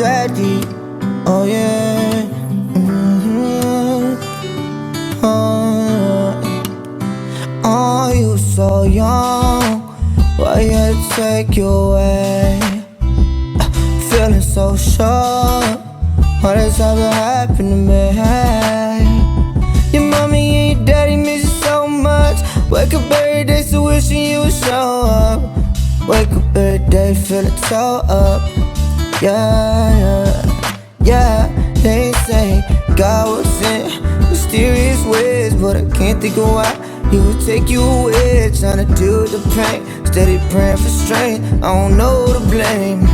daddy. Oh yeah. Oh, you so young. Why you had to take you away? Feeling so sure. Why this ever happened to me? Your mommy and your daddy miss you so much. Wake up every day still wishing you would show up. Wake up every day feeling so up. Yeah. They say God was in mysterious ways, but I can't think of why He would take you away. Trying to deal with the pain, steady praying for strength. I don't know who to blame,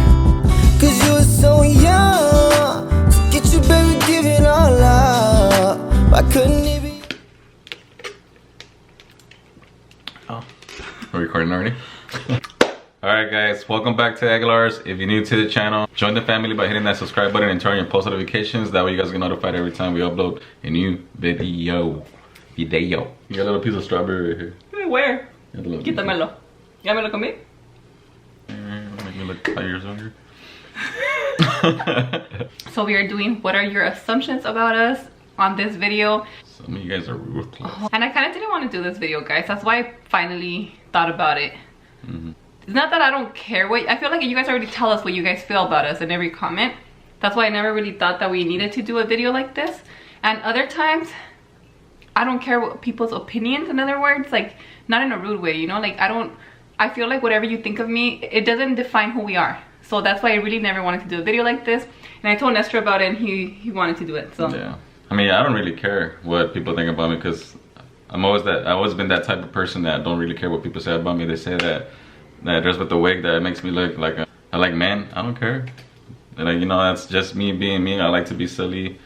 cause you were so young to get your baby giving all up. Why couldn't it be? Oh, we're recording already? Alright guys, welcome back to Aguilar's. If you're new to the channel, join the family by hitting that subscribe button and turn on your post notifications. That way you guys get notified every time we upload a new video. You got a little piece of strawberry right here. Where? Quítamelo. ¿Ya me lo comí? Make me look 5 years younger. So we are doing what are your assumptions about us on this video. Some of you guys are ruthless. And I kind of didn't want to do this video, guys. That's why I finally thought about it. It's not that I don't care what I feel like you guys already tell us what you guys feel about us in every comment. That's why I never really thought that we needed to do a video like this. And other times I don't care what people's opinions, in other words, like not in a rude way, you know, like I feel like whatever you think of me, it doesn't define who we are. So that's why I really never wanted to do a video like this. And I told Nestor about it and he wanted to do it. So yeah, I mean, I don't really care what people think about me, because I've always been that type of person that don't really care what people say about me. They say that I dress with the wig that makes me look like I like men. I don't care. And like, you know, that's just me being me. I like to be silly,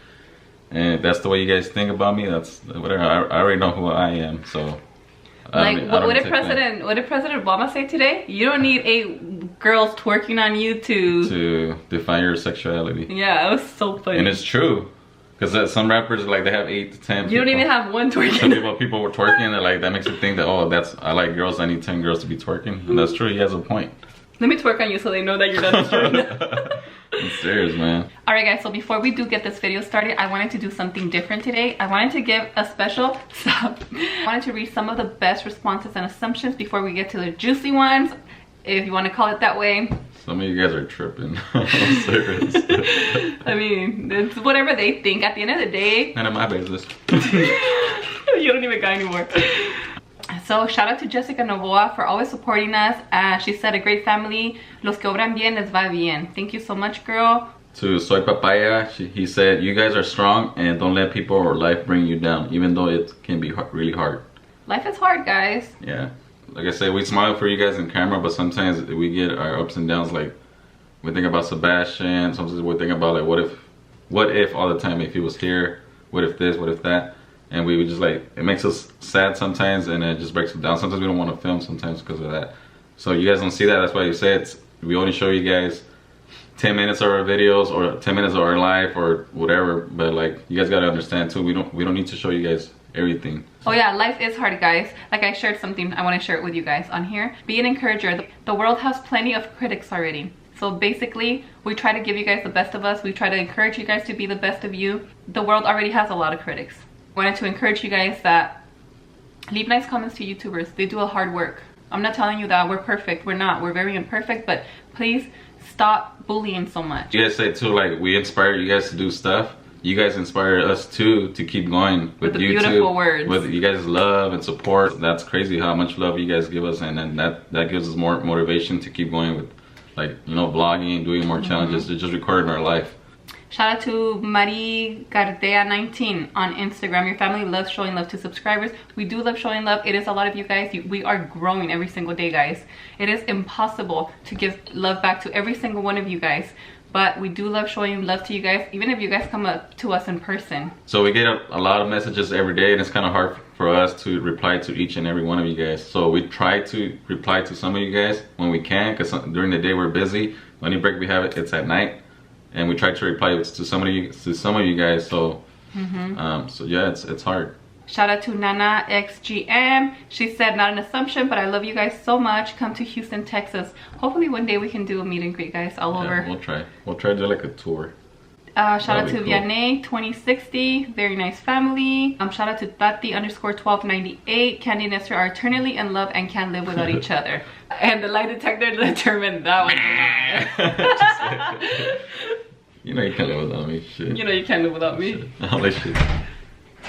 and if that's the way you guys think about me, that's whatever. I already know who I am. So like, what did President Obama say today? You don't need 8 girls twerking on you to define your sexuality. Yeah, it was so funny. And it's true. Because some rappers, like, they have 8 to 10 You don't even have one twerking. Some people were twerking, and like, that makes you think that, oh, I like girls, I need 10 girls to be twerking. And that's true, he has a point. Let me twerk on you so they know that you're not destroying them. I'm serious, man. Alright guys, so before we do get this video started, I wanted to do something different today. I wanted to give a special stop. I wanted to read some of the best responses and assumptions before we get to the juicy ones, if you want to call it that way. Some of you guys are tripping. I'm serious. I mean, it's whatever they think. At the end of the day, none of my business. You don't even got anymore. So shout out to Jessica Novoa for always supporting us. She said, a great family. Los que obran bien les va bien. Thank you so much, girl. To Soy Papaya, he said, you guys are strong and don't let people or life bring you down, even though it can be really hard. Life is hard, guys. Yeah. Like I said, we smile for you guys in camera, but sometimes we get our ups and downs. Like, we think about Sebastian, sometimes we think about, like, what if all the time, if he was here, what if this, what if that, and we would just, like, it makes us sad sometimes, and it just breaks us down. Sometimes we don't want to film sometimes because of that. So you guys don't see that, that's why you say we only show you guys 10 minutes of our videos, or 10 minutes of our life, or whatever, but, like, you guys gotta understand too, we don't need to show you guys everything. Oh yeah, life is hard, guys. Like, I shared something, I want to share it with you guys on here. Be an encourager. The world has plenty of critics already. So basically, we try to give you guys the best of us. We try to encourage you guys to be the best of you. The world already has a lot of critics. I wanted to encourage you guys that leave nice comments to YouTubers. They do a hard work. I'm not telling you that we're perfect. We're not. We're very imperfect, but please stop bullying so much. You guys say too, like, we inspire you guys to do stuff. You guys inspire us too to keep going with the YouTube, beautiful words, with you guys' love and support. That's crazy how much love you guys give us, and then that gives us more motivation to keep going with, like, you know, vlogging, doing more challenges, to just recording our life. Shout out to Marie Gardea 19 on Instagram. Your family loves showing love to subscribers. We do love showing love. It is a lot of you guys. We are growing every single day, guys. It is impossible to give love back to every single one of you guys. But we do love showing love to you guys, even if you guys come up to us in person. So we get a lot of messages every day, and it's kind of hard for us to reply to each and every one of you guys. So we try to reply to some of you guys when we can, because during the day we're busy. Any break we have, it's at night, and we try to reply to some of you guys. So, so yeah, it's hard. Shout out to Nana XGM. She said, not an assumption, but I love you guys so much. Come to Houston, Texas. Hopefully one day we can do a meet and greet, guys, all over. We'll try. We'll try to do like a tour. Shout out to Vianney 2060, very nice family. Shout out to Tati _1298. Candy and Esther are eternally in love and can't live without each other. And the lie detector determined that was a lie. You know you can't live without me. Shit. You know you can't live without me. All that shit.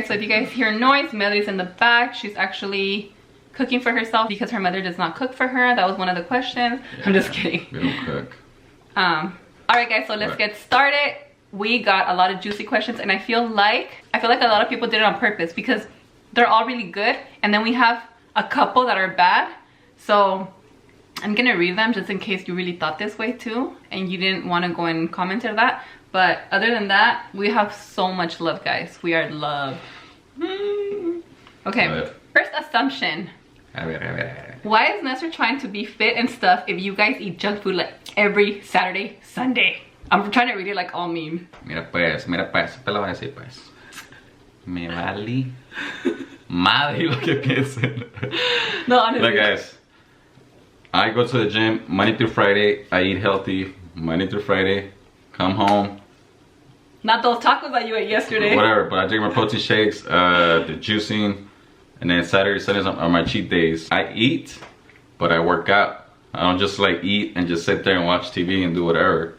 So if you guys hear noise, Melody's in the back. She's actually cooking for herself because her mother does not cook for her. That was one of the questions. Yeah, I'm just kidding. We don't cook. All right, guys. So let's get started. We got a lot of juicy questions, and I feel like a lot of people did it on purpose because they're all really good, and then we have a couple that are bad. So I'm gonna read them just in case you really thought this way too and you didn't want to go and comment on that. But other than that, we have so much love, guys. We are love. Okay, first assumption. Why is Nestor trying to be fit and stuff if you guys eat junk food like every Saturday, Sunday? I'm trying to read it like all meme. Mira pues, te lo voy a decir pues. Me vale madre lo que piensen. No, honestly. Look, guys, I go to the gym Monday through Friday. I eat healthy Monday through Friday. Come home. Not those tacos that you ate yesterday. Whatever, but I drink my protein shakes, the juicing, and then Saturday, Sundays are my cheat days. I eat, but I work out. I don't just like eat and just sit there and watch TV and do whatever.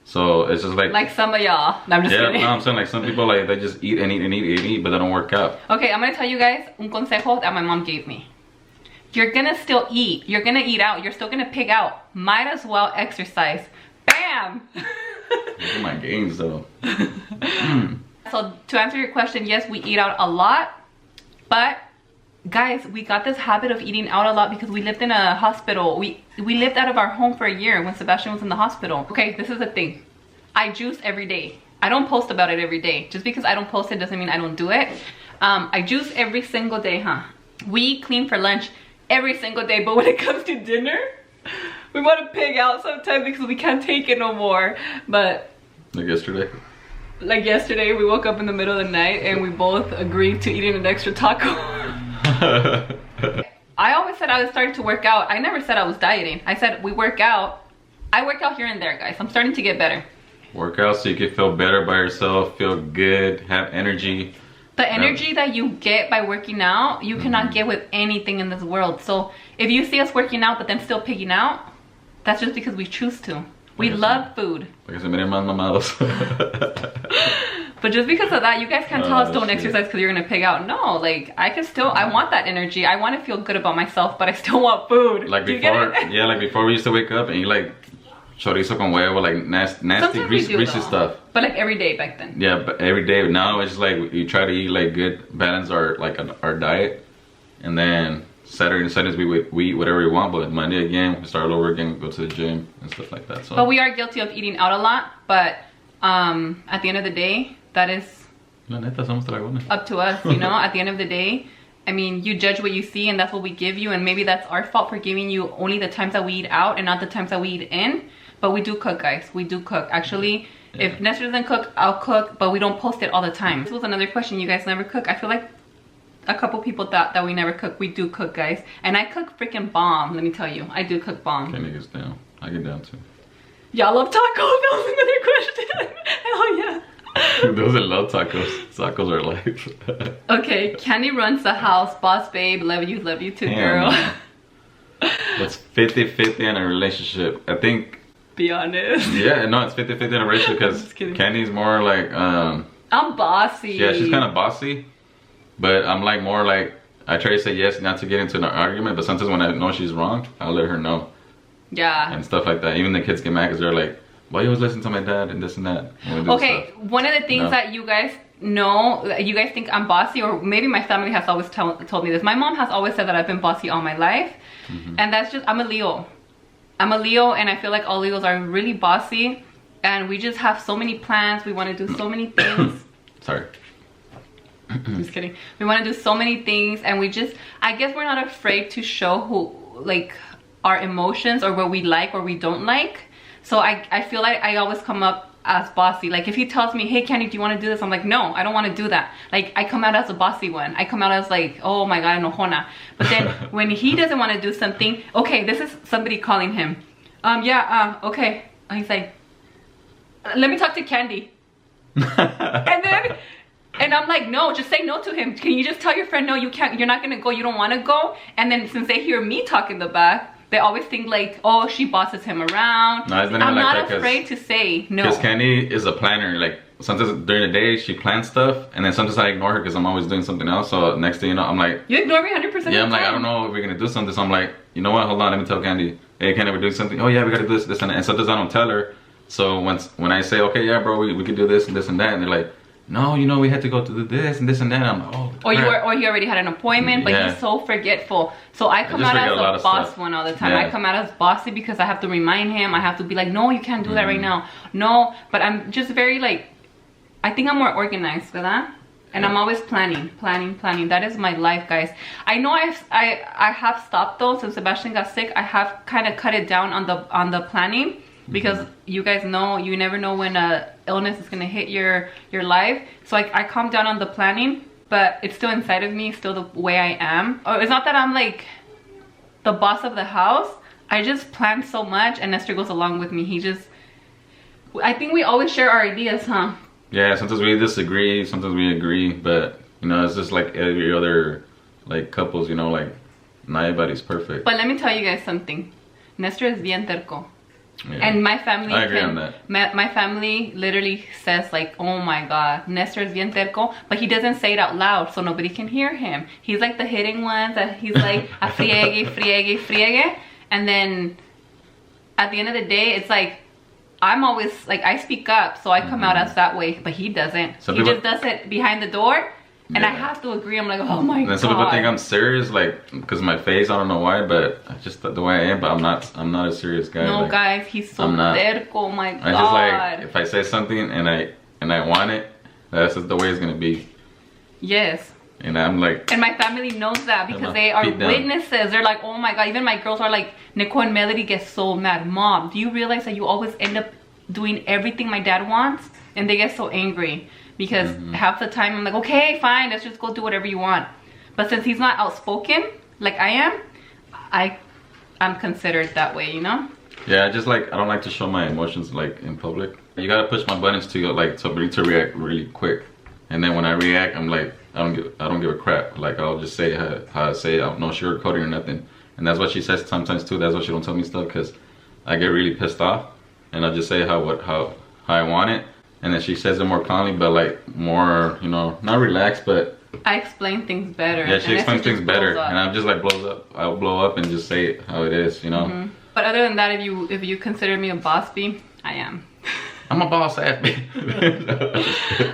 So it's just like some of y'all. No, I'm just kidding. No, I'm saying like some people like they just eat and eat and eat and eat, but they don't work out. Okay, I'm gonna tell you guys un consejo that my mom gave me. You're gonna still eat. You're gonna eat out. You're still gonna pig out. Might as well exercise. Bam! Look at my gains though. So to answer your question, yes, we eat out a lot, but guys, we got this habit of eating out a lot because we lived in a hospital. We lived out of our home for a year when Sebastian was in the hospital. Okay, this is the thing. I juice every day. I don't post about it every day. Just because I don't post it doesn't mean I don't do it. I juice every single day, huh? We clean for lunch every single day, but when it comes to dinner, we want to pig out sometimes because we can't take it no more. But like yesterday, we woke up in the middle of the night and we both agreed to eating an extra taco. I always said I was starting to work out. I never said I was dieting. I said we work out. I work out here and there, guys. I'm starting to get better. Work out so you can feel better by yourself, feel good, have energy. The energy that you get by working out, you cannot get with anything in this world. So if you see us working out but then still pigging out, that's just because we choose to. We love food. But just because of that, you guys can't tell us don't exercise because you're gonna pig out. No, like I want that energy. I want to feel good about myself, but I still want food. Like before, yeah, like before we used to wake up and you like chorizo con huevo, like nasty greasy stuff. But like every day back then. Yeah, but every day. Now it's just like you try to eat like good, balance our diet, and then Saturday and Sundays we eat whatever we want. But Monday again, we start all over again, go to the gym and stuff like that. So. But we are guilty of eating out a lot. But at the end of the day, that is up to us, you know. At the end of the day, I mean, you judge what you see and that's what we give you, and maybe that's our fault for giving you only the times that we eat out and not the times that we eat in. But we do cook, guys. We do cook. Actually, if Nestor doesn't cook, I'll cook, but we don't post it all the time. This was another question. You guys never cook. I feel like a couple people thought that we never cook. We do cook, guys. And I cook freaking bomb, let me tell you. I do cook bomb. Okay, niggas down. I get down too. Y'all love tacos? That was another question. Hell yeah. Those are love tacos. Tacos are life. Okay, Candy runs the house. Boss babe, love you too, girl. It's 50-50 in a relationship. I think. Be honest. Yeah, no, it's 50-50 in a relationship because Candy's more like I'm bossy. Yeah, she's kind of bossy, but I'm like more like I try to say yes, not to get into an argument, but sometimes when I know she's wrong, I'll let her know. Yeah. And stuff like that. Even the kids get mad because they're like, why you always listen to my dad and this and that. Okay, one of the things that you guys know, you guys think I'm bossy, or maybe my family has always told me this. My mom has always said that I've been bossy all my life. And that's just, I'm a Leo. I'm a Leo, and I feel like all Leos are really bossy. And we just have so many plans. We want to do so many things. Sorry. Just kidding. We want to do so many things, and we just, I guess we're not afraid to show our emotions or what we like or we don't like. So I feel like I always come up as bossy. Like if he tells me, hey Candy, do you want to do this? I'm like, no, I don't want to do that. Like I come out as a bossy one. I come out as like, oh my god, enojona. But then when he doesn't want to do something, okay, this is somebody calling him. Okay. He's like, let me talk to Candy. And I'm like, no, just say no to him. Can you just tell your friend, no, you can't, you're not gonna go, you don't wanna go? And then since they hear me talk in the back, they always think like, oh, she bosses him around. No, I'm not afraid to say no. Because Candy is a planner. Like sometimes during the day she plans stuff, and then sometimes I ignore her because I'm always doing something else. So next thing you know, I'm like, you ignore me 100%. Yeah, I'm like, I don't know if we're gonna do something. So I'm like, you know what? Hold on, let me tell Candy. Hey, Candy, we're doing something. Oh yeah, we gotta do this, and sometimes I don't tell her. So when I say, okay, yeah, bro, we could do this and this and that, and they're like, no, you know, we had to go to do this and this and that. And I'm like, oh. Or he already had an appointment, but he's so forgetful. So I come out as a boss one all the time. I come out as bossy because I have to remind him. I have to be like, no, you can't do that right now. No, but I'm just very like, I think I'm more organized for that. And I'm always planning. That is my life, guys. I know I have stopped though. Since Sebastian got sick, I have kind of cut it down on the planning. Because you guys know, you never know when a illness is gonna hit your life. So I calm down on the planning, but it's still inside of me, still the way I am. It's not that I'm like the boss of the house. I just plan so much, and Nestor goes along with me. I think we always share our ideas, huh? Yeah, sometimes we disagree, sometimes we agree, but you know, it's just like every other like couples, you know, like not everybody's perfect. But let me tell you guys something. Nestor is bien terco. Yeah. And my family I agree on that. My family literally says like, oh my god, Nestor is bien terco, but he doesn't say it out loud so nobody can hear him. He's like the hitting ones that he's like a friegue, and then at the end of the day it's like I'm always like, I speak up, so I come out as that way, but he doesn't. He just does it behind the door. And I have to agree. I'm like, oh my god. And some people think I'm serious, like, because my face. I don't know why, but just the way I am. But I'm not a serious guy. No, like, guys, he's so terco. Oh my god. I just like, if I say something and I want it, that's just the way it's gonna be. Yes. And I'm like. And my family knows that because they are witnesses. They're like, oh my god. Even my girls are like, Nicole and Melody get so mad. Mom, do you realize that you always end up doing everything my dad wants? And they get so angry. Because half the time I'm like, okay, fine, let's just go do whatever you want. But since he's not outspoken like I am, I'm considered that way, you know? Yeah, I just like, I don't like to show my emotions like in public. You gotta push my buttons to like to react really quick. And then when I react, I'm like, I don't give a crap. Like I'll just say how I say it. I don't no sugarcoating or nothing. And that's what she says sometimes too. That's why she don't tell me stuff, because I get really pissed off and I'll just say how I want it. And then she says it more calmly, but like more, you know, not relaxed, but I explain things better. Yeah, she explains things better, and I'm just like I'll blow up and just say it how it is, you know. But other than that, if you consider me a boss bee, I am. I'm a boss ass bee.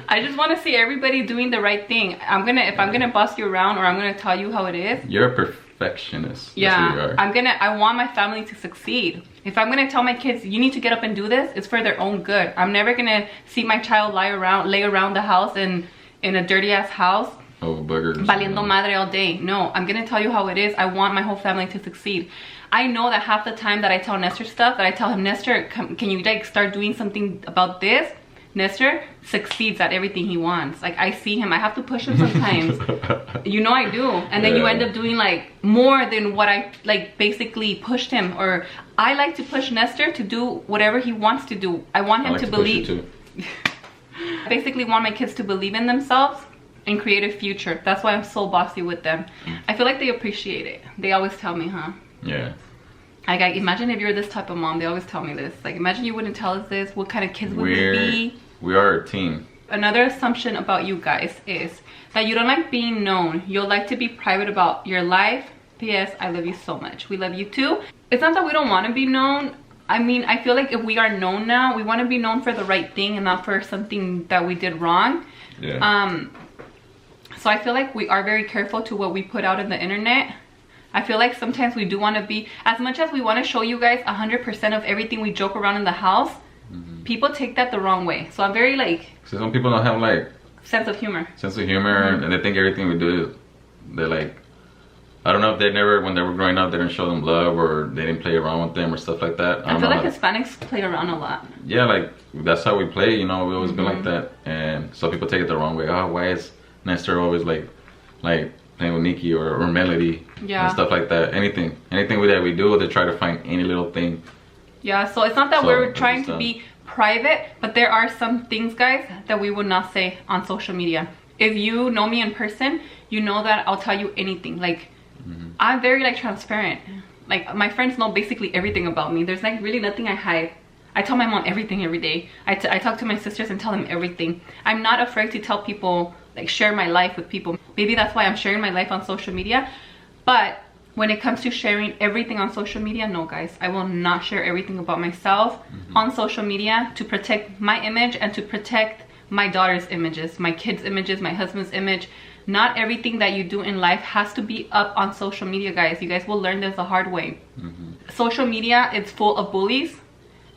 I just want to see everybody doing the right thing. If I'm gonna boss you around, or I'm gonna tell you how it is. You're a perfectionist. Yeah, I want my family to succeed. If I'm gonna tell my kids, you need to get up and do this, it's for their own good. I'm never gonna see my child lay around the house in a dirty ass house. Oh, burgers. Valiendo madre all day. No, I'm gonna tell you how it is. I want my whole family to succeed. I know that half the time that I tell Nestor stuff, that I tell him, Nestor, can you like start doing something about this? Nestor succeeds at everything he wants. Like I see him, I have to push him sometimes. You know I do. And then you end up doing like more than what I like basically pushed him. Or I like to push Nestor to do whatever he wants to do. I want him to believe. I basically want my kids to believe in themselves and create a future. That's why I'm so bossy with them. I feel like they appreciate it. They always tell me, huh? Yeah. Like, imagine if you're this type of mom. They always tell me this. Like, imagine you wouldn't tell us this. What kind of kids would we be? We are a team. Another assumption about you guys is that you don't like being known. You'll like to be private about your life. P.S. I love you so much. We love you too. It's not that we don't want to be known. I mean, I feel like if we are known now, we want to be known for the right thing and not for something that we did wrong. Yeah. So I feel like we are very careful to what we put out in the internet. I feel like sometimes we do want to be, as much as we want to show you guys 100% of everything we joke around in the house, people take that the wrong way. So I'm very like... So some people don't have like... Sense of humor. And they think everything we do is... They're like... I don't know if they never, when they were growing up, they didn't show them love or they didn't play around with them or stuff like that. I feel like Hispanics play around a lot. Yeah, like that's how we play, you know, we always been like that. And some people take it the wrong way. Oh, why is Nestor always like playing with Nikki or Melody and stuff like that. Anything that we do, they try to find any little thing. Yeah, so it's not that we're trying to be private, but there are some things, guys, that we would not say on social media. If you know me in person, you know that I'll tell you anything. Like, I'm very like transparent. Like, my friends know basically everything about me. There's like really nothing I hide. I tell my mom everything every day. I talk to my sisters and tell them everything. I'm not afraid to tell people, like, share my life with people. Maybe that's why I'm sharing my life on social media. But when it comes to sharing everything on social media, no, guys, I will not share everything about myself on social media to protect my image and to protect my daughter's images, my kids' images, my husband's image. Not everything that you do in life has to be up on social media, guys. You guys will learn this the hard way. Social media is full of bullies.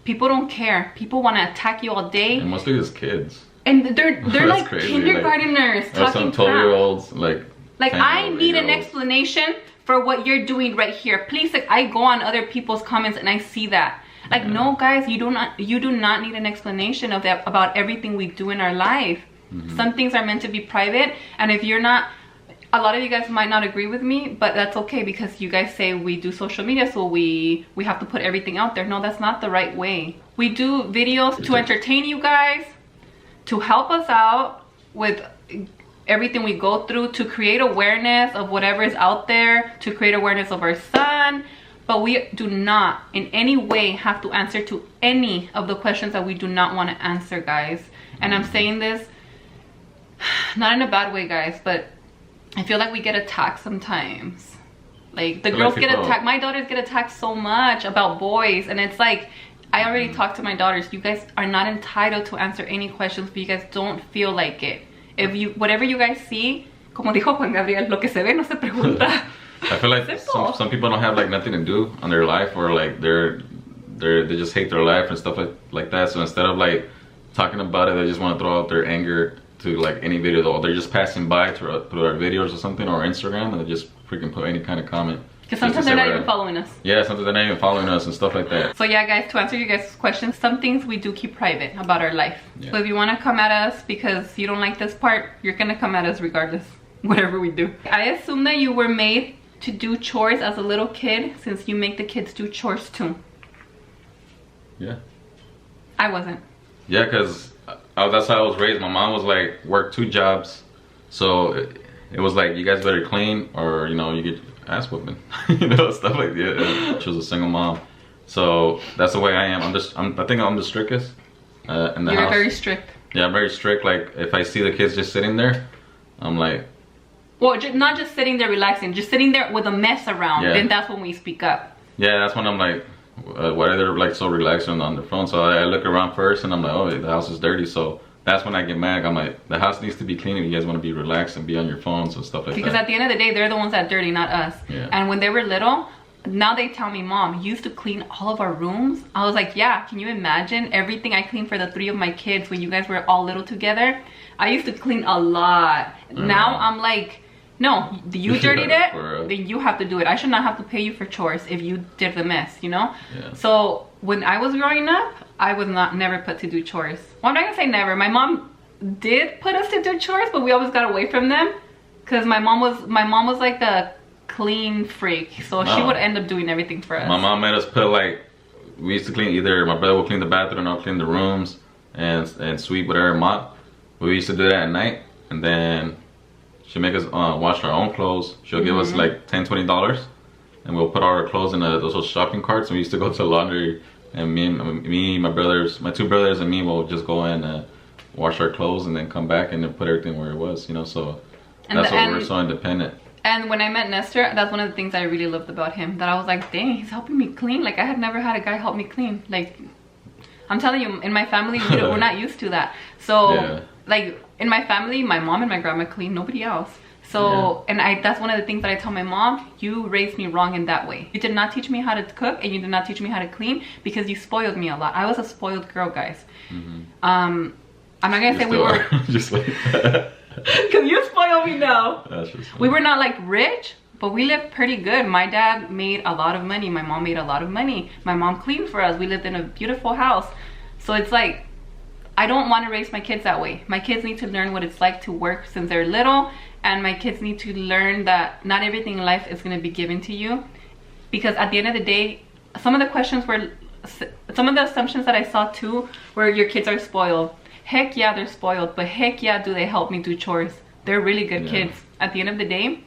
People don't care. People want to attack you all day. And mostly it's kids. And they're like crazy. Kindergarteners, like, talking some 12-year-olds, like I need an explanation for what you're doing right here. Please, like, I go on other people's comments and I see that. Like, no, guys, you do not need an explanation of that about everything we do in our life. Some things are meant to be private, and if you're not, a lot of you guys might not agree with me, but that's okay, because you guys say we do social media, so we have to put everything out there. No, that's not the right way. We do videos to entertain you guys, to help us out with everything we go through, to create awareness of whatever is out there, to create awareness of our son. But we do not in any way have to answer to any of the questions that we do not want to answer, guys. And I'm saying this not in a bad way, guys, but I feel like we get attacked sometimes. Like, the girls get attacked. My daughters get attacked so much about boys, and it's like, I already talked to my daughters. You guys are not entitled to answer any questions, but you guys don't feel like it. If you, whatever you guys see, como dijo Juan Gabriel, lo que se ve no se pregunta. I feel like some people don't have like nothing to do on their life, or like they just hate their life and stuff like that. So instead of like talking about it, they just want to throw out their anger to like any video, or they're just passing by through our videos or something, or Instagram, and they just freaking put any kind of comment. Because sometimes they're not even following us. Yeah, sometimes they're not even following us and stuff like that. So yeah, guys, to answer you guys' questions, some things we do keep private about our life. Yeah. So if you want to come at us because you don't like this part, you're going to come at us regardless, whatever we do. I assume that you were made to do chores as a little kid, since you make the kids do chores too. Yeah. I wasn't. Yeah, because that's how I was raised. My mom was like, work 2 jobs. So it was like, you guys better clean, or, you know, you get ass whooping. You know, stuff like that. She was a single mom. So that's the way I am. I think I'm the strictest in the house. You're very strict. Yeah, I'm very strict. Like, if I see the kids just sitting there, I'm like... Well, not just sitting there relaxing, just sitting there with a mess around. Yeah. Then that's when we speak up. Yeah, that's when I'm like, why are they like so relaxed on their phone? So I look around first and I'm like, oh, the house is dirty. So that's when I get mad. I'm like, the house needs to be clean if you guys want to be relaxed and be on your phones and stuff like that. Because at the end of the day, they're the ones that dirty, not us. Yeah. And when they were little, now they tell me, Mom, you used to clean all of our rooms? I was like, yeah, can you imagine everything I cleaned for the 3 of my kids when you guys were all little together? I used to clean a lot. Now I'm like, no, you dirtied it, then you have to do it. I should not have to pay you for chores if you did the mess, you know? Yeah. So when I was growing up, I was never put to do chores. Well, I'm not gonna say never. My mom did put us to do chores, but we always got away from them because my mom was like a clean freak, so she would end up doing everything for us. My mom made us put, like, we used to clean, either my brother would clean the bathroom and I'll clean the rooms and sweep whatever, mop. But we used to do that at night, and then she'll make us wash our own clothes. She'll give us like $10-20, and we'll put all our clothes in those shopping carts. And we used to go to laundry, and me, my brothers, my 2 brothers, and me will just go in and wash our clothes, and then come back and then put everything where it was, you know. So that's why we're so independent. And when I met Nestor, that's one of the things I really loved about him. That I was like, dang, he's helping me clean. Like, I had never had a guy help me clean. Like, I'm telling you, in my family, we're not used to that. So, yeah. Like, in my family, my mom and my grandma clean, nobody else. So, yeah. And that's one of the things that I tell my mom, you raised me wrong in that way. You did not teach me how to cook, and you did not teach me how to clean, because you spoiled me a lot. I was a spoiled girl, guys. I'm not gonna say we were... Just like that. Because you spoil me now. We were not like rich, but we lived pretty good. My dad made a lot of money. My mom made a lot of money. My mom cleaned for us. We lived in a beautiful house. So it's like, I don't want to raise my kids that way. My kids need to learn what it's like to work since they're little, and my kids need to learn that not everything in life is going to be given to you. Because at the end of the day, some of the assumptions that I saw too were your kids are spoiled. Heck yeah, they're spoiled, but heck yeah, do they help me do chores. They're really good kids. At the end of the day,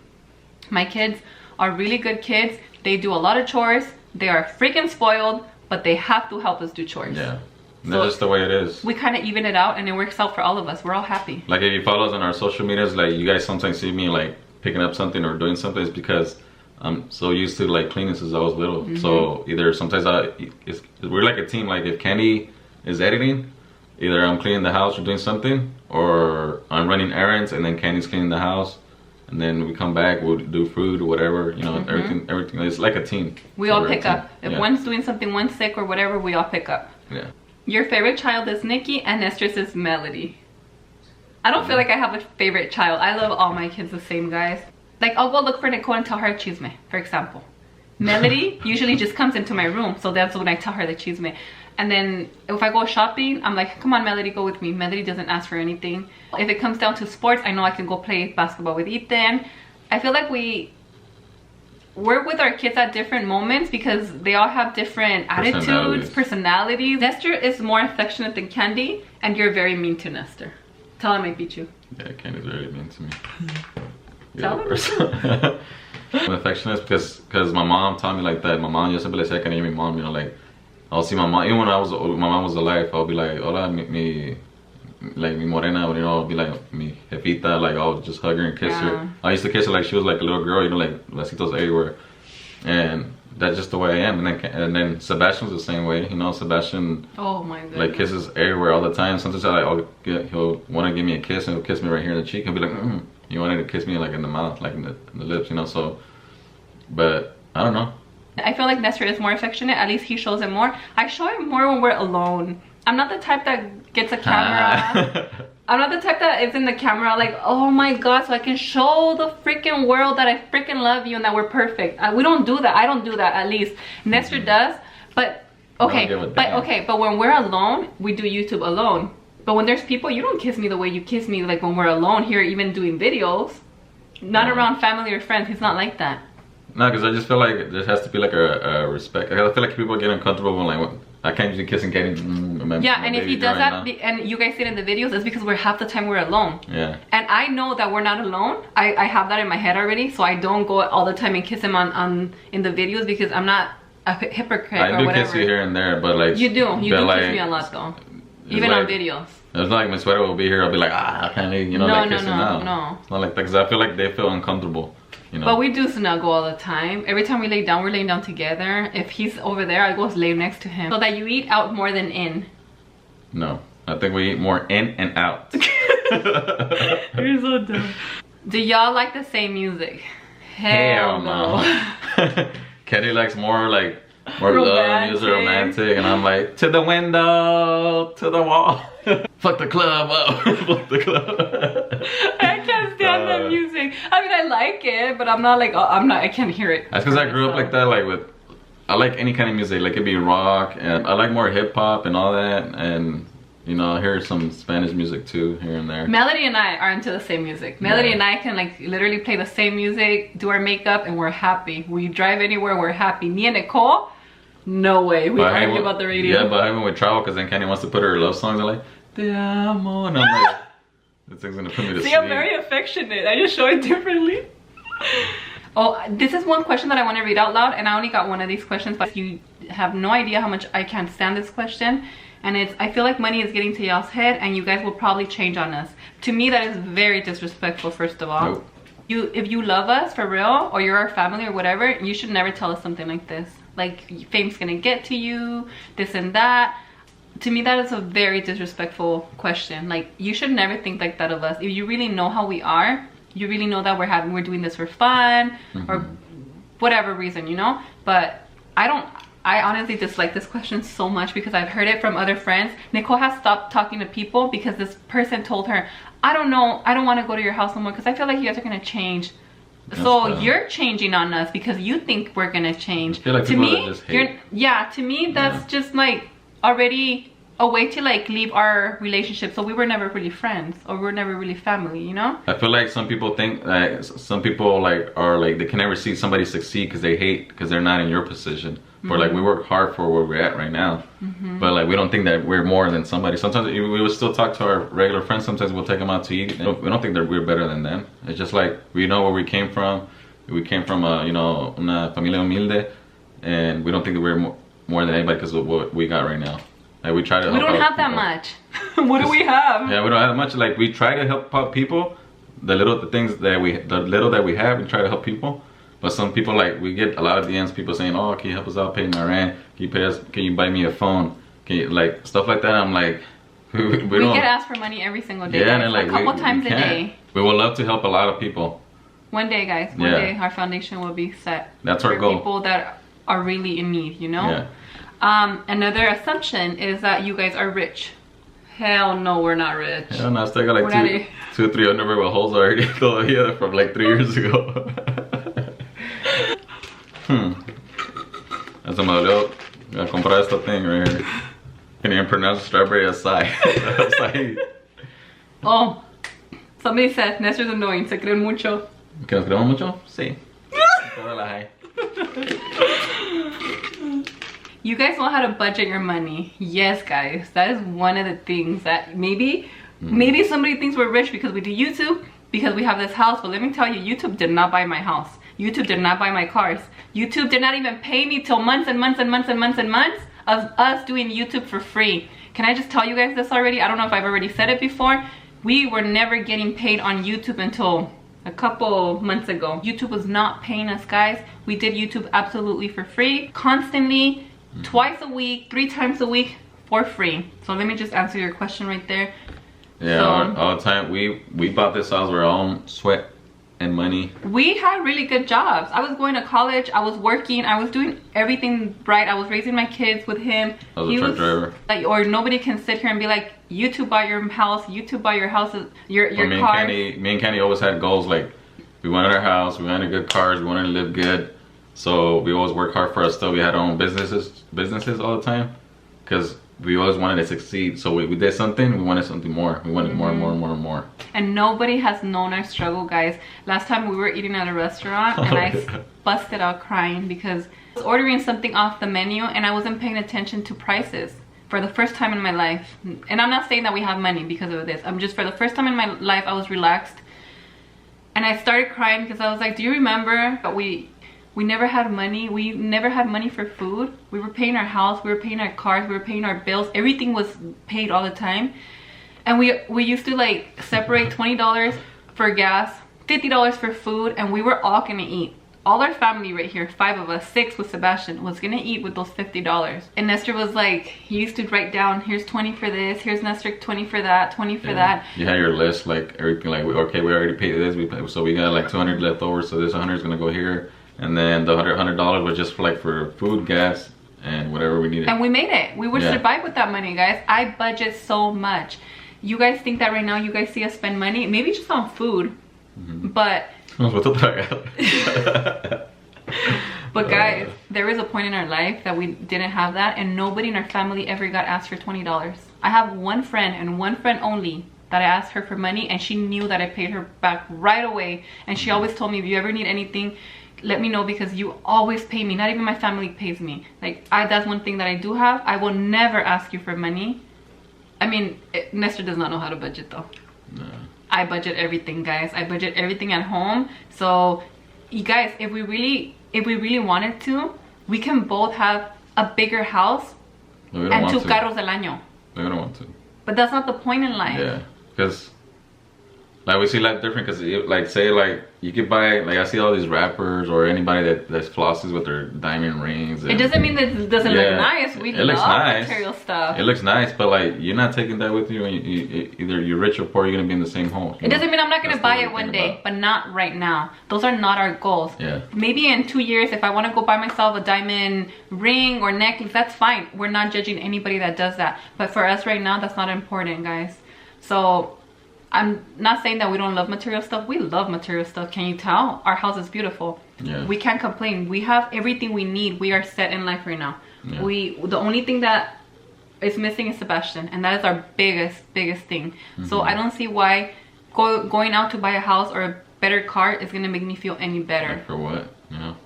my kids are really good kids. They do a lot of chores. They are freaking spoiled, but they have to help us do chores. Yeah, that's just the way it is. We kind of even it out, and it works out for all of us. We're all happy. Like if you follow us on our social medias, like you guys sometimes see me like picking up something or doing something, it's because I'm so used to like cleaning since I was little. So either sometimes we're like a team. Like if Candy is editing, either I'm cleaning the house or doing something, or I'm running errands and then Candy's cleaning the house. And then we come back, we'll do food or whatever, you know, everything. It's like a team. We all pick up. If one's doing something, one's sick or whatever, we all pick up. Yeah. Your favorite child is Nikki and Nestor's is Melody. I don't feel like I have a favorite child. I love all my kids the same, guys. Like, I'll go look for Nicole and tell her chisme, for example. Melody usually just comes into my room, so that's when I tell her the chisme. And then if I go shopping, I'm like, come on, Melody, go with me. Melody doesn't ask for anything. If it comes down to sports, I know I can go play basketball with Ethan. I feel like we're with our kids at different moments because they all have different attitudes, personalities. Nestor is more affectionate than Candy, and you're very mean to Nestor. Tell him I beat you. Yeah, Candy's very mean to me. Tell him. I'm affectionate because my mom taught me like that. My mom used to be like, I can hear my mom, you know, like I'll see my mom, even when my mom was alive, I'll be like, hola, mi morena, or, you know, I'll be like, mi jefita, like I'll just hug her and kiss her. I used to kiss her like she was like a little girl, you know, like besitos everywhere. And that's just the way I am. And then Sebastian's the same way, you know, Sebastian, oh my goodness, like kisses everywhere all the time. Sometimes he'll want to give me a kiss and he'll kiss me right here in the cheek and be like, you wanted to kiss me like in the mouth, like in the lips, you know, so, but I don't know. I feel like Nestor is more affectionate. At least he shows it more. I show it more when we're alone. I'm not the type that gets a camera. I'm not the type that is in the camera like, oh my god, so I can show the freaking world that I freaking love you and that we're perfect. We don't do that. I don't do that, at least. Nestor does, but okay. But when we're alone, we do YouTube alone. But when there's people, you don't kiss me the way you kiss me like when we're alone here, even doing videos. Not around family or friends. He's not like that. No, because I just feel like there has to be like a respect. I feel like people get uncomfortable when like I can't usually kiss and get yeah, and if he does that, and you guys see it in the videos, it's because we're half the time we're alone. Yeah. And I know that we're not alone. I have that in my head already, so I don't go all the time and kiss him in the videos because I'm not a hypocrite or whatever. I do kiss you here and there, but like you do kiss me a lot though, even on videos. It's not like my sweater will be here. I'll be like, I can't leave, you know, like kissing now. No. It's not like that because I feel like they feel uncomfortable. You know? But we do snuggle all the time. Every time we lay down, we're laying down together. If he's over there, I go lay next to him. So that you eat out more than in. No, I think we eat more in and out. You're so dumb. Do y'all like the same music? Hell no. Kenny likes more like love music, romantic, and I'm like, to the window, to the wall. Fuck the club up. Fuck the club. I can't stand that music. I mean, I like it, but I'm not like, I can't hear it. That's because I grew up like that, like I like any kind of music, like it'd be rock, and I like more hip hop and all that, and you know, I hear some Spanish music too, here and there. Melody and I are into the same music. Melody and I can like literally play the same music, do our makeup, and we're happy. We drive anywhere, we're happy. Me and Nicole, no way. We argue about the radio. Yeah, but I mean, we travel because then Kenny wants to put her love songs. I'm like, Te amo, and I'm like, this thing's gonna put me to sleep. See, I'm very affectionate. I just show it differently. Oh, this is one question that I want to read out loud, and I only got one of these questions, but you have no idea how much I can't stand this question. And it's, I feel like money is getting to y'all's head and you guys will probably change on us. To me, that is very disrespectful, first of all. Nope. If you love us for real, or you're our family or whatever, you should never tell us something like this. Like, fame's gonna get to you, this and that. To me, that is a very disrespectful question. Like, you should never think like that of us. If you really know how we are, you really know that we're doing this for fun, or whatever reason, you know? But I honestly dislike this question so much because I've heard it from other friends. Nicole has stopped talking to people because this person told her, I don't know, I don't want to go to your house no more because I feel like you guys are going to change. So you're changing on us because you think we're gonna change. I feel like to people me, that just hate. to me that's just like already a way to like leave our relationship. So we were never really friends, or we were never really family, you know? I feel like some people think that some people like are like they can never see somebody succeed because they hate because they're not in your position. But like we work hard for where we're at right now, but like we don't think that we're more than somebody. Sometimes we will still talk to our regular friends. Sometimes we'll take them out to eat. We don't think that we're better than them. It's just like we know where we came from. We came from you know, una familia humilde, and we don't think that we're more than anybody because of what we got right now. Like we try to. We don't have that much. What do we have? Yeah, we don't have much. Like we try to help out people. The little that we have, we try to help people. But some people, like, we get a lot of DMs, people saying, oh, can you help us out paying my rent? Can you buy me a phone? Can you, like, stuff like that. I'm like, we don't get asked for money every single day. Yeah, and like, a couple times a day. We would love to help a lot of people. One day, guys, one day our foundation will be set. That's our goal. People that are really in need, you know? Yeah. Another assumption is that you guys are rich. Hell no, we're not rich. Yeah, no, I still got like two or three underwear with holes already todavía from like 3 years ago. Eso me dolió a comprar esta thing right here. Can't even pronounce strawberry acai. Acai. Oh, somebody said Nestor's annoying. Se creen mucho. ¿Que nos creemos mucho? Sí. You guys know how to budget your money. Yes, guys. That is one of the things that maybe somebody thinks we're rich because we do YouTube, because we have this house. But let me tell you, YouTube did not buy my house. YouTube did not buy my cars. YouTube did not even pay me till months and months and months and months and months of us doing YouTube for free. Can I just tell you guys this already? I don't know if I've already said it before. We were never getting paid on YouTube until a couple months ago. YouTube was not paying us, guys. We did YouTube absolutely for free, constantly, twice a week, 3 times a week for free. So let me just answer your question right there. Yeah, all the time. We bought this house with our own sweat and money. We had really good jobs. I was going to college, I was working, I was doing everything right. I was raising my kids with him. I was a truck driver. Like, or nobody can sit here and be like, YouTube bought your house, YouTube bought your houses, your car. Me and Kenny always had goals, like we wanted our house, we wanted good cars, we wanted to live good. So we always work hard for us still. We had our own businesses all the time because we always wanted to succeed. So we did something, we wanted something more. We wanted more and more and more and more. And nobody has known our struggle, guys. Last time we were eating at a restaurant and I busted out crying because I was ordering something off the menu and I wasn't paying attention to prices for the first time in my life. And I'm not saying that we have money because of this. I'm just, for the first time in my life, I was relaxed. And I started crying because I was like, do you remember that we never had money? We never had money for food. We were paying our house, we were paying our cars, we were paying our bills. Everything was paid all the time. And we used to like separate $20 for gas, $50 for food, and we were all gonna eat. All our family right here, 5 of us, 6 with Sebastian, was gonna eat with those $50. And Nestor was like, he used to write down, here's 20 for this, here's Nestor 20 for that, 20 for that. You had your list, like everything, like, okay, we already paid this, so we got like 200 left over, so this 100 is gonna go here. And then the $100 was just for like for food, gas, and whatever we needed. And we made it. We would survive with that money, guys. I budget so much. You guys think that right now you guys see us spend money, maybe just on food, but guys, there was a point in our life that we didn't have that, and nobody in our family ever got asked for $20. I have one friend and one friend only that I asked her for money, and she knew that I paid her back right away. And she always told me, if you ever need anything, let me know because you always pay me. Not even my family pays me. Like, that's one thing that I do have. I will never ask you for money. I mean, Nestor does not know how to budget though. No. I budget everything, guys. I budget everything at home. So you guys, if we really wanted to, we can both have a bigger house and 2 carros del año. We don't want to. But that's not the point in life. Yeah, because like we see life different. Because like say like you could buy, like I see all these rappers or anybody that flosses with their diamond rings. And, it doesn't mean that it doesn't look nice. We love nice. Material stuff. It looks nice, but like you're not taking that with you. And either you're rich or poor, you're gonna be in the same home. It doesn't mean I'm not gonna buy it one day, but not right now. Those are not our goals. Yeah. Maybe in 2 years, if I want to go buy myself a diamond ring or necklace, that's fine. We're not judging anybody that does that. But for us right now, that's not important, guys. So I'm not saying that we don't love material stuff. We love material stuff. Can you tell? Our house is beautiful. Yeah. We can't complain. We have everything we need. We are set in life right now. Yeah. The only thing that is missing is Sebastian, and that is our biggest thing. So I don't see why going out to buy a house or a better car is gonna make me feel any better. Like for what?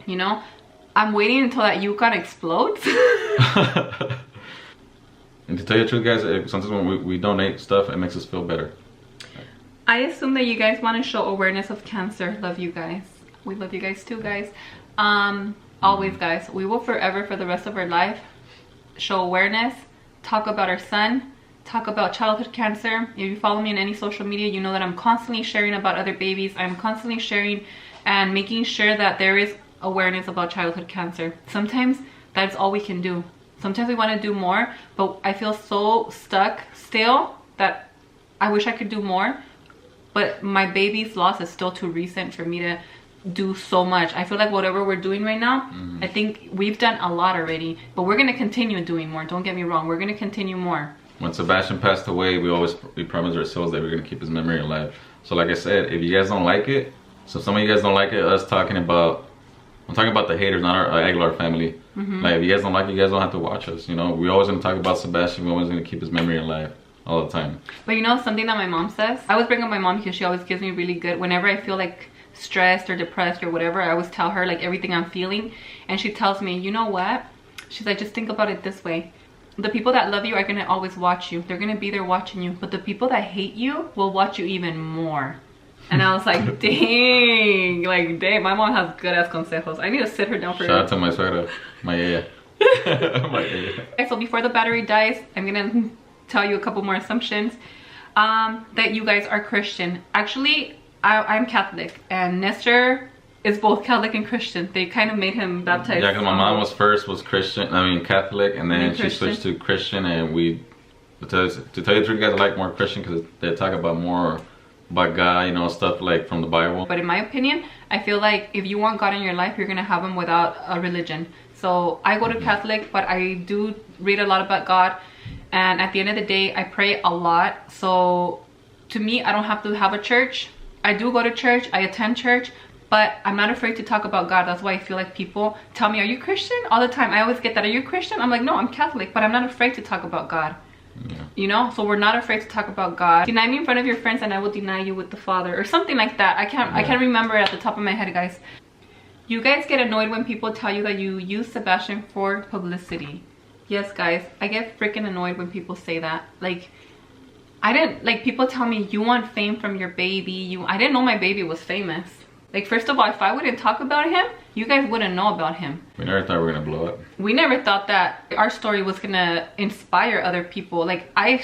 You know, I'm waiting until that Yukon explodes. And to tell you the truth, guys, sometimes when we donate stuff, it makes us feel better. I assume that you guys want to show awareness of cancer. Love you guys. We love you guys too, guys. Always, guys. We will forever, for the rest of our life, show awareness, talk about our son, talk about childhood cancer. If you follow me on any social media, you know that I'm constantly sharing about other babies. I'm constantly sharing and making sure that there is awareness about childhood cancer. Sometimes that's all we can do. Sometimes we want to do more, but I feel so stuck still that I wish I could do more. But my baby's loss is still too recent for me to do so much. I feel like whatever we're doing right now, I think we've done a lot already, but we're going to continue doing more. Don't get me wrong. We're going to continue more. When Sebastian passed away, we promised ourselves that we're going to keep his memory alive. So like I said, if you guys don't like it, so some of you guys don't like it, us talking about, I'm talking about the haters, not our Aguilar family. Like if you guys don't like it, you guys don't have to watch us. You know, we're always going to talk about Sebastian. We're always going to keep his memory alive all the time. But you know something that my mom says? I always bring up my mom because she always gives me really good, whenever I feel like stressed or depressed or whatever, I always tell her like everything I'm feeling, and she tells me, you know what? She's like, just think about it this way. The people that love you are going to always watch you. They're going to be there watching you. But the people that hate you will watch you even more. And I was like, dang. Like, dang, my mom has good ass consejos. I need to sit her down for Shout out to my suegra, my yaya. My yaya. Okay, so before the battery dies, I'm going to tell you a couple more assumptions. That you guys are Christian. Actually, I'm Catholic, and Nestor is both Catholic and Christian. They kind of made him baptized. Yeah, because my mom was Catholic, and then she switched to Christian, and to tell you the truth, you guys like more Christian because they talk about more about God, you know, stuff like from the Bible. But in my opinion, I feel like if you want God in your life, you're gonna have him without a religion. So I go to Catholic, but I do read a lot about God, and at the end of the day, I pray a lot. So to me, I don't have to have a church. I do go to church, I attend church, but I'm not afraid to talk about God. That's why I feel like people tell me, are you Christian? All the time. I always get that, are you Christian? I'm like, no, I'm Catholic, but I'm not afraid to talk about God. Yeah. You know, so we're not afraid to talk about God. Deny me in front of your friends and I will deny you with the Father, or something like that. I can't remember at the top of my head, guys. You guys get annoyed when people tell you that you use Sebastian for publicity. Yes, guys, I get freaking annoyed when people say that. Like, people tell me, you want fame from your baby. I didn't know my baby was famous. Like, first of all, if I wouldn't talk about him, you guys wouldn't know about him. We never thought we were gonna blow up. We never thought that our story was gonna inspire other people. Like, I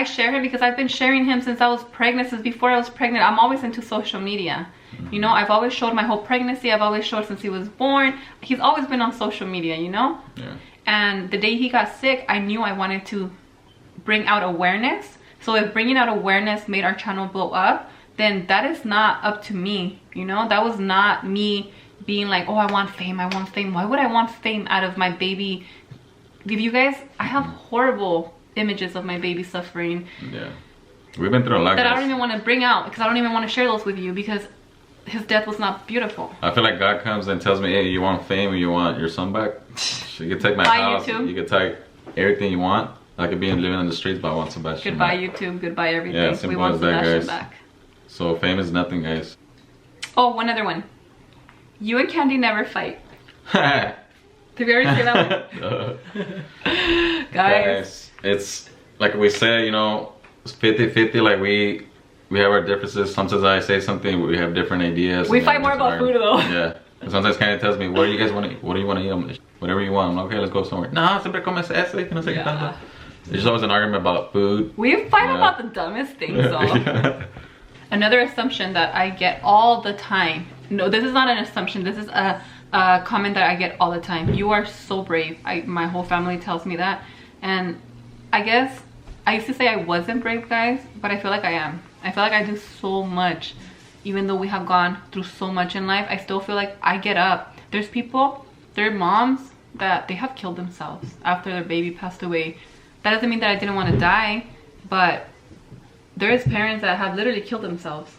share him because I've been sharing him since I was pregnant, since before I was pregnant. I'm always into social media. You know, I've always showed my whole pregnancy. I've always showed since he was born. He's always been on social media, you know? Yeah. And the day he got sick, I knew I wanted to bring out awareness. So if bringing out awareness made our channel blow up, then that is not up to me, you know? That was not me being like, oh, I want fame, I want fame. Why would I want fame out of my baby? If you guys, I have horrible images of my baby suffering. Yeah. We've been through a lot. That I don't even want to bring out, because I don't even want to share those with you, because his death was not beautiful. I feel like God comes and tells me, hey, you want fame or you want your son back? You can take my house, you can take everything you want. I could be living in the streets, but I want Sebastian Goodbye back. YouTube, goodbye everything. Yeah, simple we want as that, Sebastian guys. back. So fame is nothing, guys. Oh, one other one. You and Candy never fight. Did you already say that one? Guys, it's like we said, you know, it's 50-50. Like we have our differences. Sometimes I say something, we have different ideas. We fight more about food though. Yeah. And sometimes Candy tells me, what do you guys want to eat? What do you want to eat? I'm like, whatever you want. I'm like, okay, let's go somewhere. Nah, siempre comes ese, que no sé qué tanto. There's always an argument about food. We fight about the dumbest things though. Yeah. Another assumption that I get all the time. No, this is not an assumption. This is a comment that I get all the time. You are so brave. My whole family tells me that. And I guess I used to say I wasn't brave, guys, but I feel like I am. I feel like I do so much. Even though we have gone through so much in life, I still feel like I get up. There's people, their moms, that they have killed themselves after their baby passed away. That doesn't mean that I didn't want to die, but there is parents that have literally killed themselves.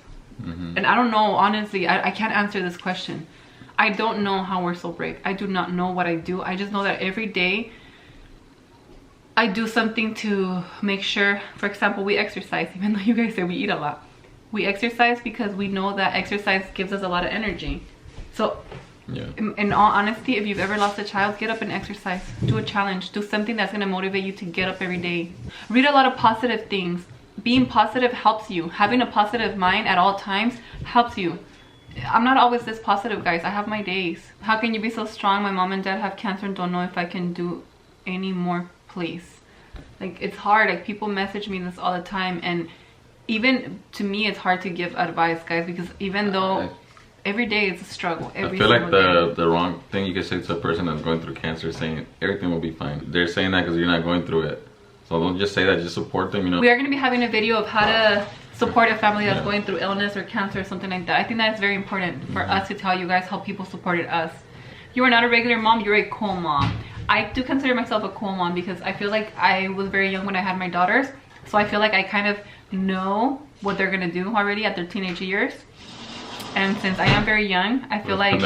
And I don't know, honestly, I can't answer this question. I don't know how we're so brave. I do not know what I do. I just know that every day I do something to make sure, for example, we exercise, even though you guys say we eat a lot. We exercise because we know that exercise gives us a lot of energy. So yeah. In all honesty, if you've ever lost a child, get up and exercise. Do a challenge. Do something that's going to motivate you to get up every day. Read a lot of positive things. Being positive helps you. Having a positive mind at all times helps you. I'm not always this positive, guys. I have my days. How can you be so strong? My mom and dad have cancer and don't know if I can do any more, please. Like, it's hard. Like, people message me this all the time, and even to me it's hard to give advice, guys, because even though every day is a struggle. I feel like the wrong thing you can say to a person that's going through cancer is saying everything will be fine. They're saying that because you're not going through it. So don't just say that, just support them, you know. We are going to be having a video of how to support a family that's going through illness or cancer or something like that. I think that's very important for us to tell you guys how people supported us. You are not a regular mom, you're a cool mom. I do consider myself a cool mom because I feel like I was very young when I had my daughters. So I feel like I kind of know what they're going to do already at their teenage years. And since I am very young, I feel like...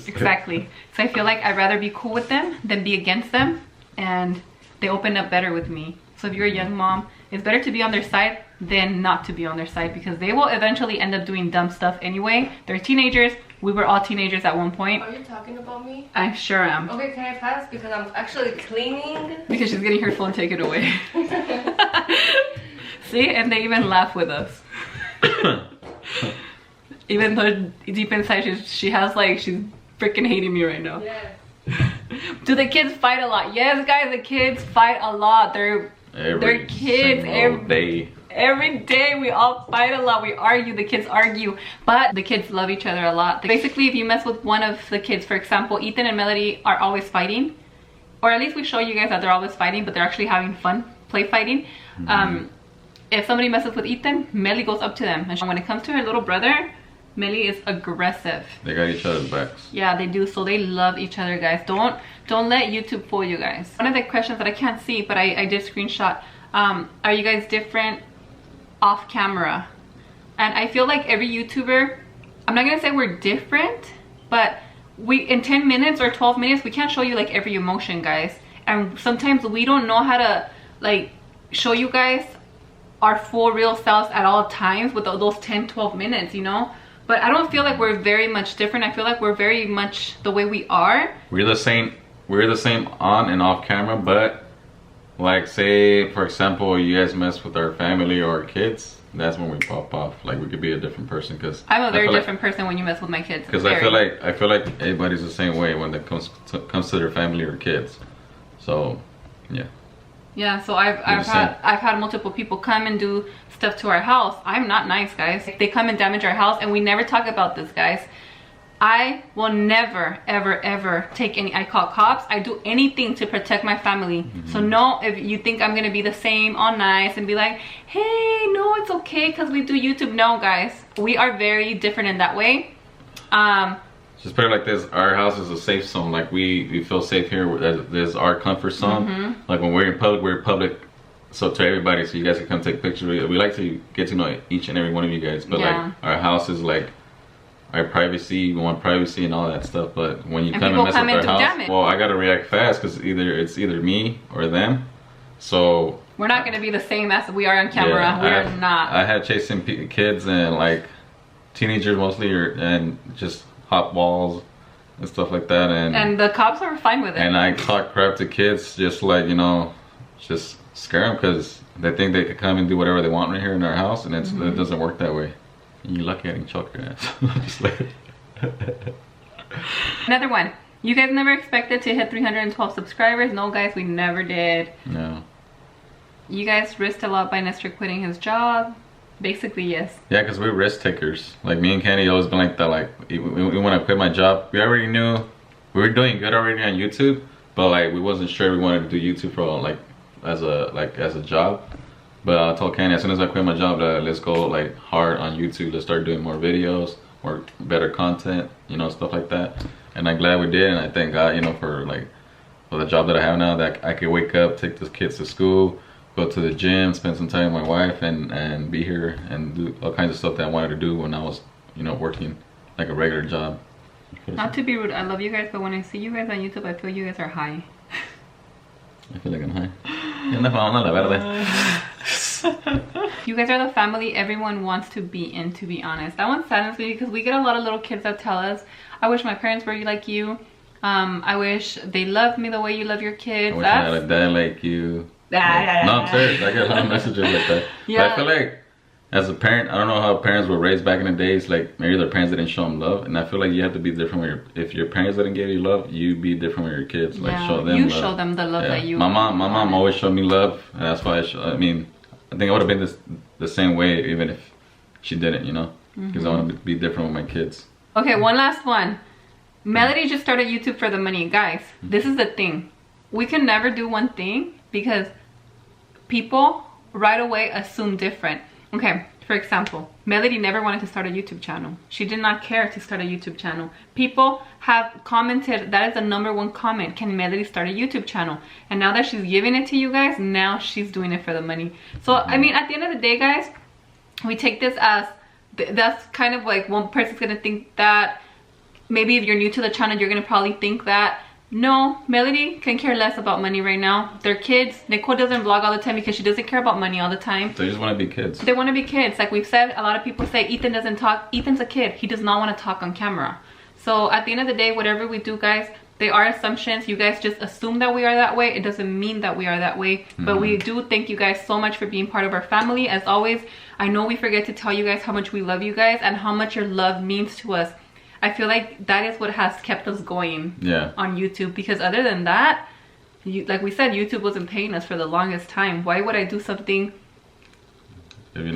Exactly. So I feel like I'd rather be cool with them than be against them. And they open up better with me. So if you're a young mom, it's better to be on their side than not to be on their side, because they will eventually end up doing dumb stuff anyway. They're teenagers. We were all teenagers at one point. Are you talking about me? I sure am. Okay, can I pass? Because I'm actually cleaning. Because she's getting her phone taken away. See? And they even laugh with us. Even though deep inside she has like, she's freaking hating me right now. Yes. Do the kids fight a lot? Yes, guys, the kids fight a lot. They're kids every day. We all fight a lot. We argue. The kids argue, but the kids love each other a lot. Basically, if you mess with one of the kids, for example, Ethan and Melody are always fighting, or at least we show you guys that they're always fighting, but they're actually having fun play fighting. If somebody messes with Ethan, Melly goes up to them, and when it comes to her little brother, Melly is aggressive. They got each other's backs. Yeah, they do. So they love each other, guys. Don't let YouTube fool you guys. One of the questions that I can't see, but I did screenshot. Are you guys different off camera? And I feel like every YouTuber, I'm not gonna say we're different, but we in 10 minutes or 12 minutes, we can't show you like every emotion, guys. And sometimes we don't know how to like show you guys our full real selves at all times with those 10-12 minutes, you know. But I don't feel like we're very much different. I feel like we're very much the way we are. We're the same on and off camera, but like, say for example you guys mess with our family or our kids, that's when we pop off. Like, we could be a different person, because I'm a very different person when you mess with my kids. Because I feel like everybody's the same way when it comes to their family or kids. So yeah, so I've had multiple people come and do stuff to our house. I'm not nice, guys. They come and damage our house, and we never talk about this, guys. I will never ever take any, I call cops, I do anything to protect my family. So no, if you think I'm gonna be the same, all nice and be like, hey, no, it's okay because we do YouTube. No, guys, we are very different in that way. Just put it like this, our house is a safe zone. Like, we feel safe here. There's our comfort zone. Like, when we're in public, so to everybody, so you guys can come take pictures. We like to get to know each and every one of you guys, but like, our house is like our privacy. We want privacy and all that stuff. But when you come and mess with our house, well, I gotta react fast, because it's either me or them. So we're not gonna be the same as we are on camera. Yeah, we're not. I had chasing kids and like teenagers mostly, and just hot balls and stuff like that, and the cops are fine with it. And I talk crap to kids, just like, you know, just scare them, because they think they could come and do whatever they want right here in our house, and it doesn't work that way. You're lucky I didn't choke your ass. Just like another one. You guys never expected to hit 312 subscribers? No, guys, we never did. No. You guys risked a lot by Nestor quitting his job. Basically, yes. Yeah, because we're risk takers. Like, me and Candy always been like that. Like, when I quit my job, we already knew we were doing good already on YouTube, but like, we wasn't sure we wanted to do YouTube for like as a job. But I told Candy, as soon as I quit my job, let's go like hard on YouTube. Let's start doing more videos, more better content, you know, stuff like that. And I'm glad we did, and I thank God, you know, for the job that I have now, that I can wake up, take the kids to school, go to the gym, spend some time with my wife, and be here and do all kinds of stuff that I wanted to do when I was, you know, working like a regular job. Not to be rude, I love you guys, but when I see you guys on YouTube, I feel you guys are high. I feel like I'm high. You guys are the family everyone wants to be in, to be honest. That one saddens me because we get a lot of little kids that tell us, I wish my parents were like you. I wish they loved me the way you love your kids. I wish I had a dad like you. No, I'm serious. I get a lot of messages like that. Yeah. But I feel like as a parent, I don't know how parents were raised back in the days. Like maybe their parents didn't show them love, and I feel like you have to be different with if your parents didn't give you love, you be different with your kids. Like show them love. Show them the love that you. My mom always showed me love, and that's why I mean, I think I would have been the same way even if she didn't, you know, because I want to be different with my kids. Okay, one last one. Melody just started YouTube for the money. Guys, this is the thing. We can never do one thing because people right away assume different. Okay, for example, Melody never wanted to start a YouTube channel. She did not care to start a YouTube channel. People have commented, that is the #1 comment, can Melody start a YouTube channel? And now that she's giving it to you guys, now she's doing it for the money. So, I mean, at the end of the day, guys, we take this as, that's kind of like one person's gonna think that. Maybe if you're new to the channel, you're gonna probably think that. No, Melody can care less about money right now. They're kids. Nicole doesn't vlog all the time because she doesn't care about money all the time. They just want to be kids. They want to be kids. Like we've said, a lot of people say Ethan doesn't talk. Ethan's a kid. He does not want to talk on camera. So at the end of the day, whatever we do, guys, they are assumptions. You guys just assume that we are that way. It doesn't mean that we are that way. But we do thank you guys so much for being part of our family. As always, I know we forget to tell you guys how much we love you guys and how much your love means to us. I feel like that is what has kept us going on YouTube, because other than that, like we said, YouTube wasn't paying us for the longest time. Why would I do something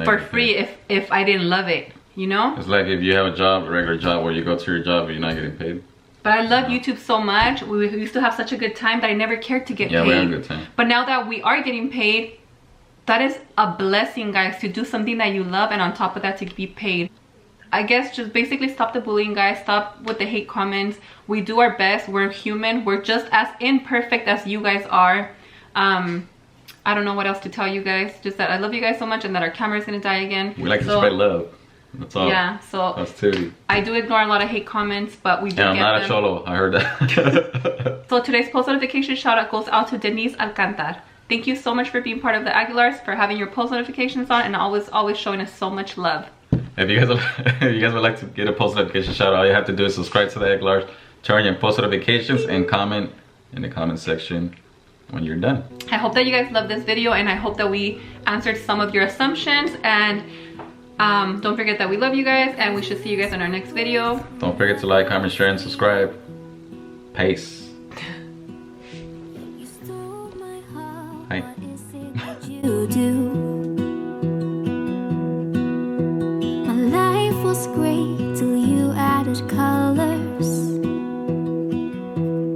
for free if I didn't love it, you know? It's like if you have a regular job where you go to your job and you're not getting paid. But I love YouTube so much. We used to have such a good time that I never cared to get paid. Yeah, we had a good time. But now that we are getting paid, that is a blessing, guys, to do something that you love and on top of that to be paid. I guess just basically stop the bullying, guys. Stop with the hate comments. We do our best. We're human. We're just as imperfect as you guys are. I don't know what else to tell you guys. Just that I love you guys so much and that our camera is going to die again. We like to spread love. That's all. Yeah, so positivity. I do ignore a lot of hate comments, but we do get them. I'm not a cholo. I heard that. So today's post notification shout out goes out to Denise Alcantar. Thank you so much for being part of the Aguilars, for having your post notifications on, and always showing us so much love. If you guys would like to get a post notification shout out, all you have to do is subscribe to the Aguilars, turn your post notifications, and comment in the comment section when you're done. I hope that you guys love this video, and I hope that we answered some of your assumptions. And don't forget that we love you guys, and we should see you guys in our next video. Don't forget to like, comment, share, and subscribe. Peace. Hi.